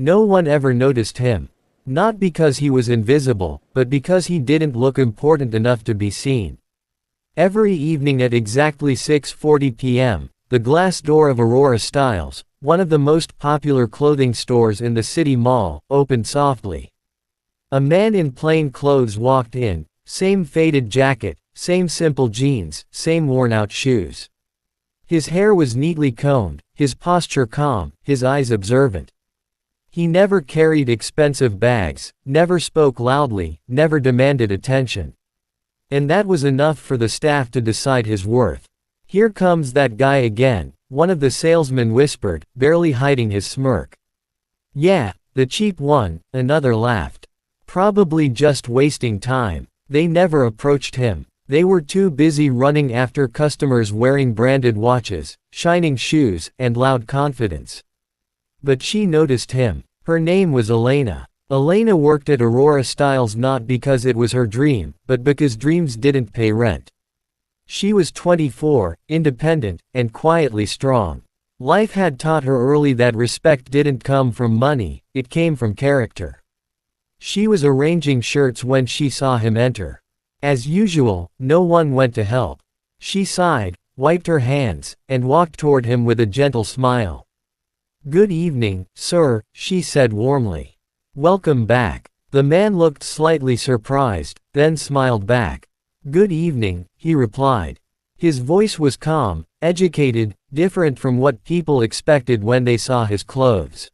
No one ever noticed him. Not because he was invisible, but because he didn't look important enough to be seen. Every evening at exactly 6:40 p.m., the glass door of Aurora Styles, one of the most popular clothing stores in the city mall, opened softly. A man in plain clothes walked in, same faded jacket, same simple jeans, same worn-out shoes. His hair was neatly combed, his posture calm, his eyes observant. He never carried expensive bags, never spoke loudly, never demanded attention. And that was enough for the staff to decide his worth. "Here comes that guy again," one of the salesmen whispered, barely hiding his smirk. "Yeah, the cheap one," another laughed. "Probably just wasting time." They never approached him. They were too busy running after customers wearing branded watches, shining shoes, and loud confidence. But she noticed him. Her name was Elena. Elena worked at Aurora Styles not because it was her dream, but because dreams didn't pay rent. She was 24, independent, and quietly strong. Life had taught her early that respect didn't come from money, it came from character. She was arranging shirts when she saw him enter. As usual, no one went to help. She sighed, wiped her hands, and walked toward him with a gentle smile. "Good evening, sir," she said warmly. "Welcome back." The man looked slightly surprised, then smiled back. "Good evening," he replied. His voice was calm, educated, different from what people expected when they saw his clothes.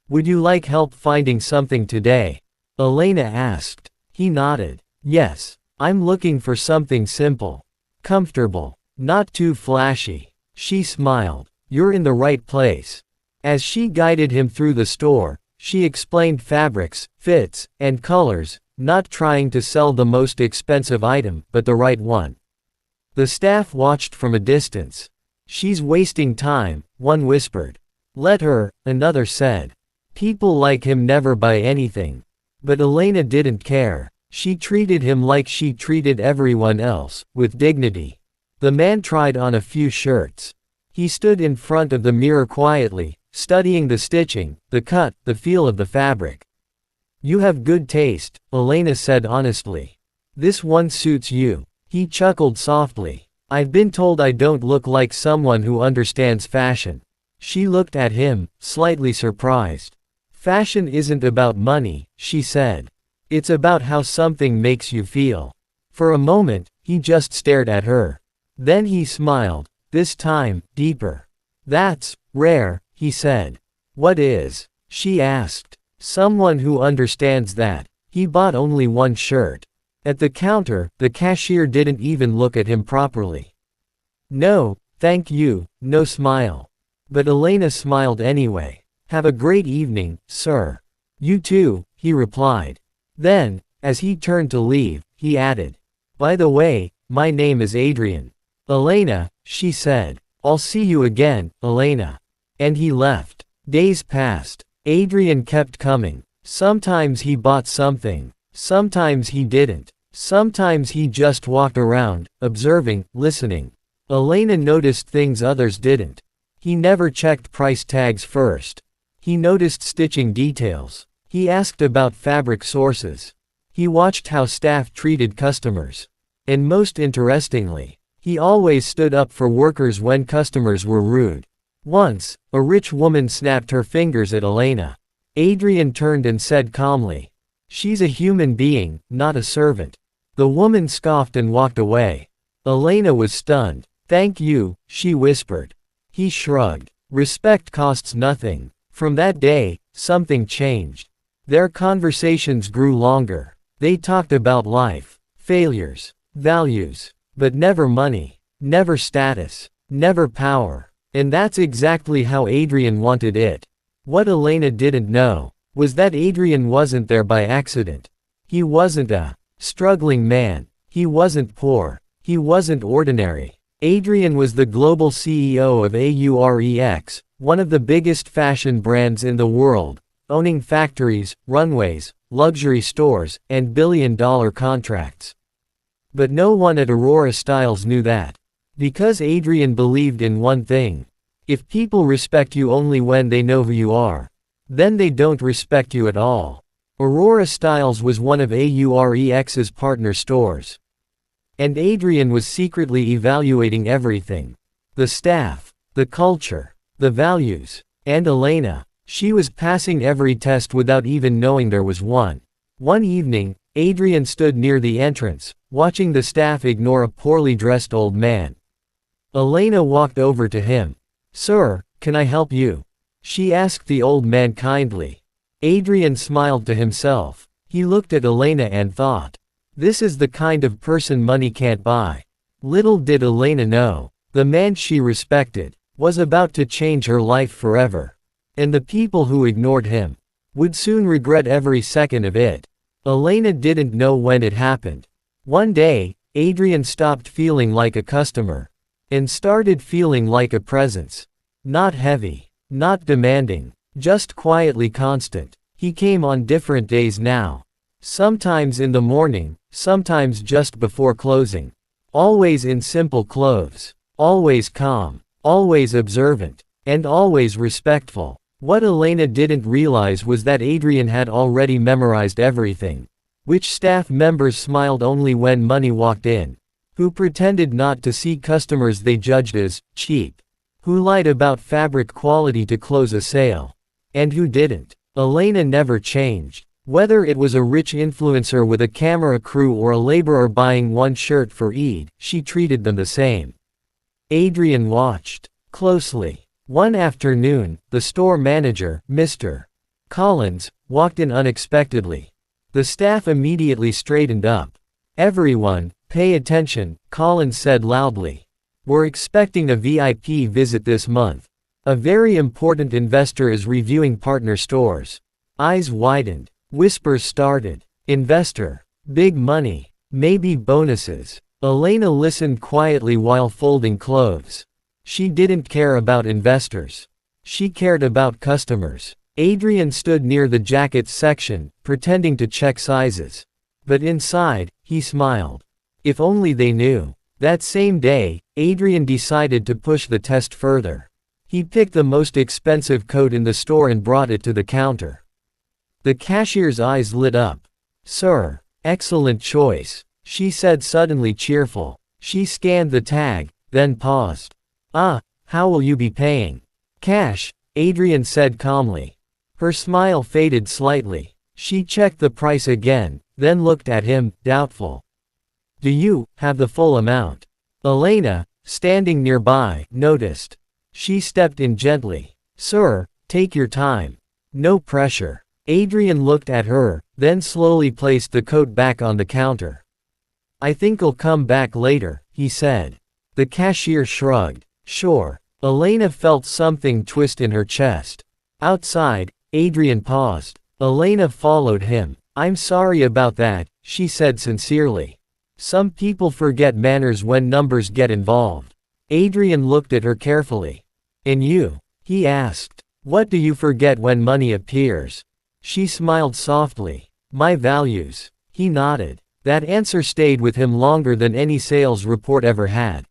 "Would you like help finding something today?" Elena asked. He nodded. "Yes. I'm looking for something simple. Comfortable. Not too flashy." She smiled. "You're in the right place." As she guided him through the store, she explained fabrics, fits, and colors, not trying to sell the most expensive item, but the right one. The staff watched from a distance. "She's wasting time," one whispered. "Let her," another said. "People like him never buy anything." But Elena didn't care. She treated him like she treated everyone else, with dignity. The man tried on a few shirts. He stood in front of the mirror quietly, studying the stitching, the cut, the feel of the fabric. "You have good taste," Elena said honestly. "This one suits you." He chuckled softly. "I've been told I don't look like someone who understands fashion." She looked at him, slightly surprised. "Fashion isn't about money," she said. "It's about how something makes you feel." For a moment, he just stared at her. Then he smiled, this time, deeper. "That's rare," he said. "What is?" she asked. "Someone who understands that." He bought only one shirt. At the counter, the cashier didn't even look at him properly. "No, thank you," no smile. But Elena smiled anyway. "Have a great evening, sir." "You too," he replied. Then, as he turned to leave, he added, "By the way, my name is Adrian." "Elena," she said. "I'll see you again, Elena." And he left. Days passed. Adrian kept coming. Sometimes he bought something. Sometimes he didn't. Sometimes he just walked around, observing, listening. Elena noticed things others didn't. He never checked price tags first. He noticed stitching details. He asked about fabric sources. He watched how staff treated customers. And most interestingly, he always stood up for workers when customers were rude. Once, a rich woman snapped her fingers at Elena. Adrian turned and said calmly, "She's a human being, not a servant." The woman scoffed and walked away. Elena was stunned. "Thank you," she whispered. He shrugged. "Respect costs nothing." From that day, something changed. Their conversations grew longer. They talked about life, failures, values, but never money, never status, never power. And that's exactly how Adrian wanted it. What Elena didn't know was that Adrian wasn't there by accident. He wasn't a struggling man. He wasn't poor. He wasn't ordinary. Adrian was the global CEO of AUREX, one of the biggest fashion brands in the world, owning factories, runways, luxury stores, and billion-dollar contracts. But no one at Aurora Styles knew that. Because Adrian believed in one thing. If people respect you only when they know who you are, Then they don't respect you at all. Aurora Styles was one of AUREX's partner stores. And Adrian was secretly evaluating everything. The staff, the culture, the values, and Elena. She was passing every test without even knowing there was one. One evening, Adrian stood near the entrance, watching the staff ignore a poorly dressed old man. Elena walked over to him. "Sir, can I help you?" she asked the old man kindly. Adrian smiled to himself. He looked at Elena and thought, "This is the kind of person money can't buy." Little did Elena know, the man she respected was about to change her life forever. And the people who ignored him would soon regret every second of it. Elena didn't know when it happened. One day, Adrian stopped feeling like a customer and started feeling like a presence. Not heavy, not demanding, just quietly constant. He came on different days now. Sometimes in the morning, sometimes just before closing. Always in simple clothes. Always calm. Always observant. And always respectful. What Elena didn't realize was that Adrian had already memorized everything. Which staff members smiled only when money walked in. Who pretended not to see customers they judged as cheap. Who lied about fabric quality to close a sale. And who didn't. Elena never changed. Whether it was a rich influencer with a camera crew or a laborer buying one shirt for Eid, she treated them the same. Adrian watched closely. One afternoon, the store manager, Mr. Collins, walked in unexpectedly. The staff immediately straightened up. "Everyone, pay attention," Collins said loudly. "We're expecting a VIP visit this month. A very important investor is reviewing partner stores." Eyes widened. Whispers started. "Investor. Big money. Maybe bonuses." Elena listened quietly while folding clothes. She didn't care about investors. She cared about customers. Adrian stood near the jackets section, pretending to check sizes. But inside, he smiled. If only they knew. That same day, Adrian decided to push the test further. He picked the most expensive coat in the store and brought it to the counter. The cashier's eyes lit up. "Sir, excellent choice," she said suddenly cheerful. She scanned the tag, then paused. How will you be paying?" "Cash," Adrian said calmly. Her smile faded slightly. She checked the price again, then looked at him, doubtful. "Do you have the full amount?" Elena, standing nearby, noticed. She stepped in gently. "Sir, take your time. No pressure." Adrian looked at her, then slowly placed the coat back on the counter. "I think I'll come back later," he said. The cashier shrugged. "Sure." Elena felt something twist in her chest. Outside, Adrian paused. Elena followed him. "I'm sorry about that," she said sincerely. "Some people forget manners when numbers get involved." Adrian looked at her carefully. "And you?" he asked. "What do you forget when money appears?" She smiled softly. "My values." He nodded. That answer stayed with him longer than any sales report ever had.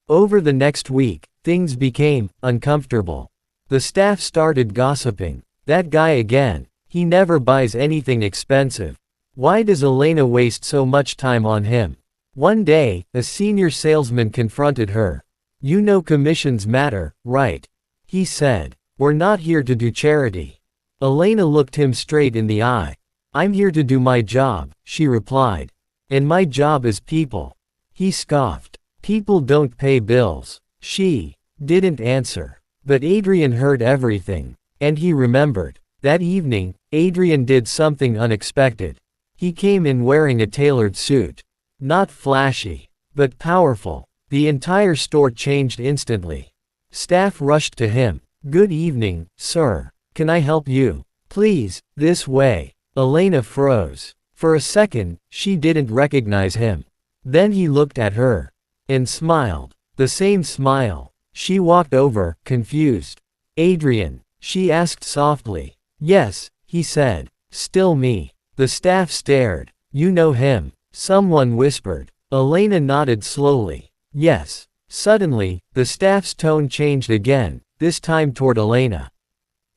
Over the next week, things became uncomfortable. The staff started gossiping. "That guy again. He never buys anything expensive. Why does Elena waste so much time on him?" One day, a senior salesman confronted her. "You know commissions matter, right?" he said. "We're not here to do charity." Elena looked him straight in the eye. "I'm here to do my job," she replied. "And my job is people." He scoffed. "People don't pay bills." She didn't answer. But Adrian heard everything. And he remembered. That evening, Adrian did something unexpected. He came in wearing a tailored suit. Not flashy, but powerful. The entire store changed instantly. Staff rushed to him. "Good evening, sir. Can I help you? Please, this way." Elena froze. For a second, she didn't recognize him. Then he looked at her. And smiled. The same smile. She walked over, confused. "Adrian?" she asked softly. "Yes," he said. "Still me." The staff stared. "You know him?" someone whispered. Elena nodded slowly. "Yes." Suddenly, the staff's tone changed again, this time toward Elena.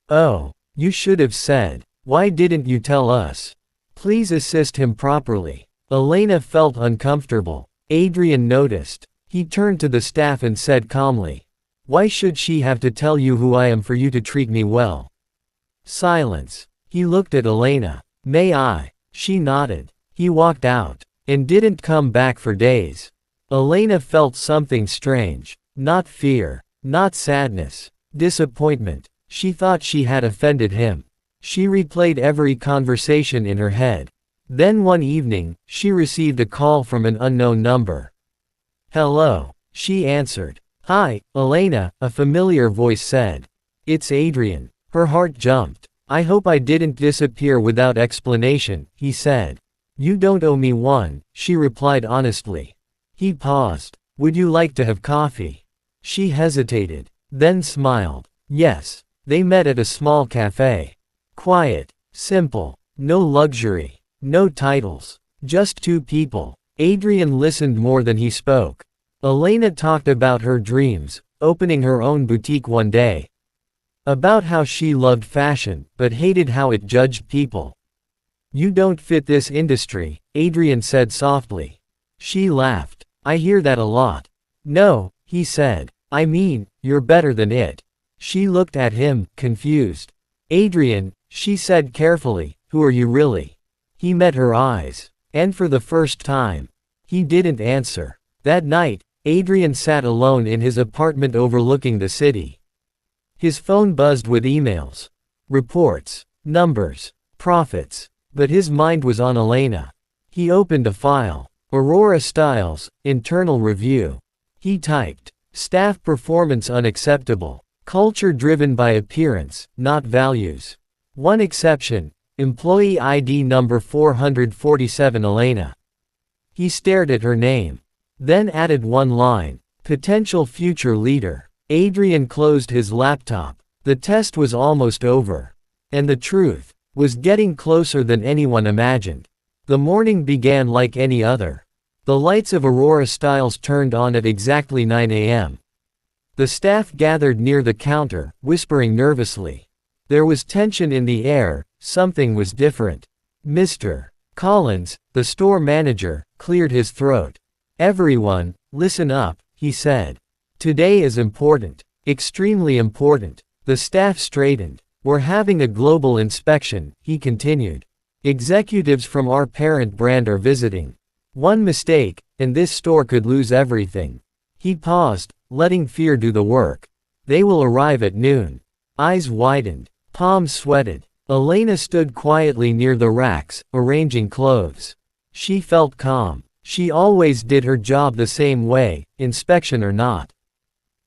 "Oh, You should have said. Why didn't you tell us? Please assist him properly. Elena felt uncomfortable. Adrian noticed. He turned to the staff and said calmly. Why should she have to tell you who I am for you to treat me well? Silence. He looked at Elena. May I? She nodded. He walked out, and didn't come back for days. Elena felt something strange. Not fear. Not sadness. Disappointment. She thought she had offended him. She replayed every conversation in her head. Then one evening, she received a call from an unknown number. Hello. She answered. Hi, Elena, a familiar voice said. It's Adrian. Her heart jumped. I hope I didn't disappear without explanation, he said. You don't owe me one, she replied honestly. He paused. Would you like to have coffee? She hesitated, then smiled. Yes. They met at a small cafe. Quiet, simple, no luxury, no titles, just two people. Adrian listened more than he spoke. Elena talked about her dreams, opening her own boutique one day. About how she loved fashion, but hated how it judged people. You don't fit this industry, Adrian said softly. She laughed. I hear that a lot. No, he said. I mean, you're better than it. She looked at him, confused. Adrian, she said carefully, who are you really? He met her eyes. And for the first time, he didn't answer. That night, Adrian sat alone in his apartment overlooking the city. His phone buzzed with emails, reports, numbers, profits, but his mind was on Elena. He opened a file. Aurora Styles, internal review. He typed, staff performance unacceptable. Culture driven by appearance, not values. One exception, employee ID number 447 Elena. He stared at her name. Then added one line, potential future leader. Adrian closed his laptop. The test was almost over. And the truth was getting closer than anyone imagined. The morning began like any other. The lights of Aurora Styles turned on at exactly 9 a.m. The staff gathered near the counter, whispering nervously. There was tension in the air, something was different. Mr. Collins, the store manager, cleared his throat. Everyone, listen up, he said. Today is important. Extremely important. The staff straightened. We're having a global inspection, he continued. Executives from our parent brand are visiting. One mistake, and this store could lose everything. He paused, letting fear do the work. They will arrive at noon. Eyes widened. Palms sweated. Elena stood quietly near the racks, arranging clothes. She felt calm. She always did her job the same way, inspection or not.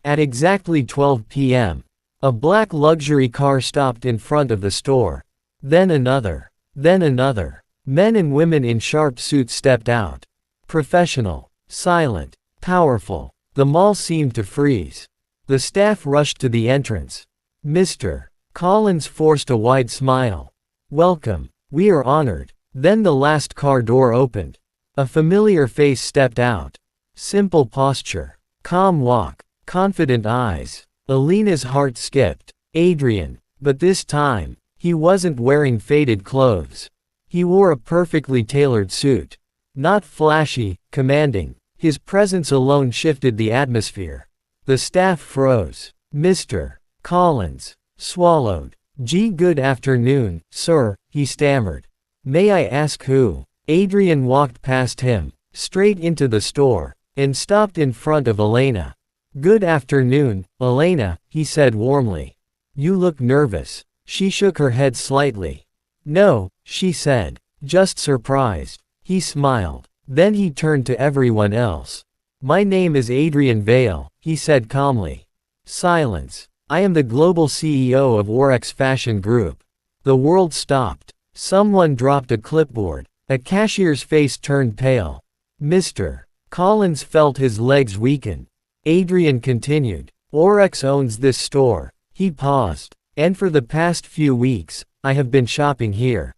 At exactly 12 p.m., a black luxury car stopped in front of the store. Then another. Then another. Men and women in sharp suits stepped out. Professional. Silent. Powerful. The mall seemed to freeze. The staff rushed to the entrance. Mr. Collins forced a wide smile. Welcome. We are honored. Then the last car door opened. A familiar face stepped out. Simple posture. Calm walk. Confident eyes. Elena's heart skipped. Adrian. But this time, he wasn't wearing faded clothes. He wore a perfectly tailored suit. Not flashy, commanding. His presence alone shifted the atmosphere. The staff froze. Mr. Collins swallowed. Good afternoon, sir, he stammered. May I ask who? Adrian walked past him, straight into the store, and stopped in front of Elena. Good afternoon, Elena, he said warmly. You look nervous. She shook her head slightly. No, she said. Just surprised. He smiled. Then he turned to everyone else. My name is Adrian Vale, he said calmly. Silence. I am the global CEO of Orex Fashion Group. The world stopped. Someone dropped a clipboard. A cashier's face turned pale. Mr. Collins felt his legs weaken. Adrian continued. Orex owns this store. He paused. And for the past few weeks, I have been shopping here.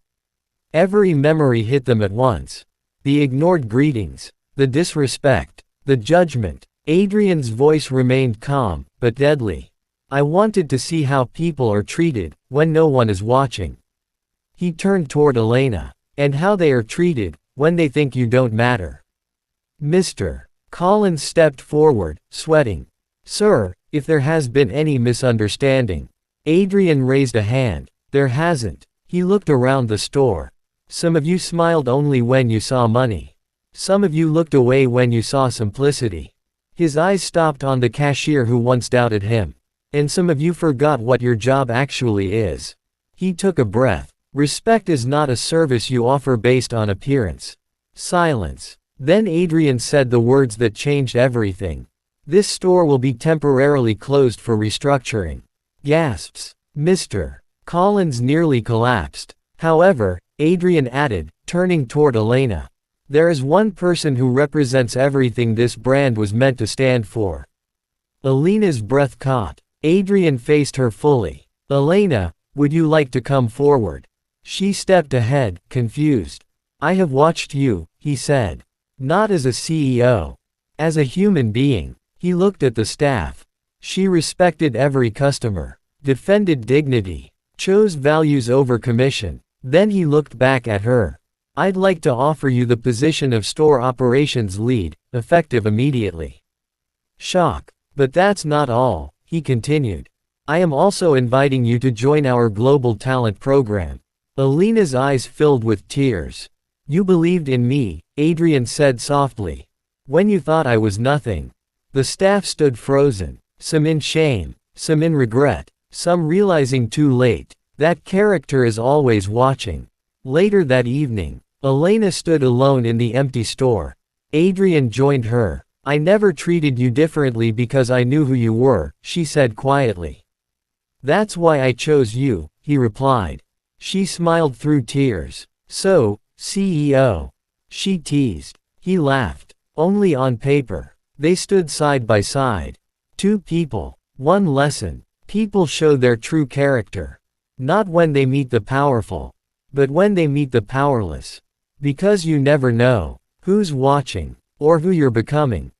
Every memory hit them at once. The ignored greetings. The disrespect. The judgment. Adrian's voice remained calm, but deadly. I wanted to see how people are treated when no one is watching. He turned toward Elena. And how they are treated when they think you don't matter. Mr. Collins stepped forward, sweating. Sir, if there has been any misunderstanding. Adrian raised a hand. There hasn't. He looked around the store. Some of you smiled only when you saw money. Some of you looked away when you saw simplicity. His eyes stopped on the cashier who once doubted him. And some of you forgot what your job actually is. He took a breath. Respect is not a service you offer based on appearance. Silence. Then Adrian said the words that changed everything. This store will be temporarily closed for restructuring. Gasps. Mr. Collins nearly collapsed. However, Adrian added, turning toward Elena. There is one person who represents everything this brand was meant to stand for. Elena's breath caught. Adrian faced her fully. Elena, would you like to come forward? She stepped ahead, confused. I have watched you, he said. Not as a CEO. As a human being. He looked at the staff. She respected every customer. Defended dignity. Chose values over commission. Then he looked back at her. I'd like to offer you the position of store operations lead, effective immediately. Shock. But that's not all, he continued. I am also inviting you to join our global talent program. Elena's eyes filled with tears. You believed in me, Adrian said softly. When you thought I was nothing. The staff stood frozen. Some in shame. Some in regret. Some realizing too late. That character is always watching. Later that evening, Elena stood alone in the empty store. Adrian joined her. I never treated you differently because I knew who you were, she said quietly. That's why I chose you, he replied. She smiled through tears. So, CEO. She teased. He laughed. Only on paper. They stood side by side. Two people. One lesson. People show their true character. Not when they meet the powerful. But when they meet the powerless. Because you never know who's watching, or who you're becoming.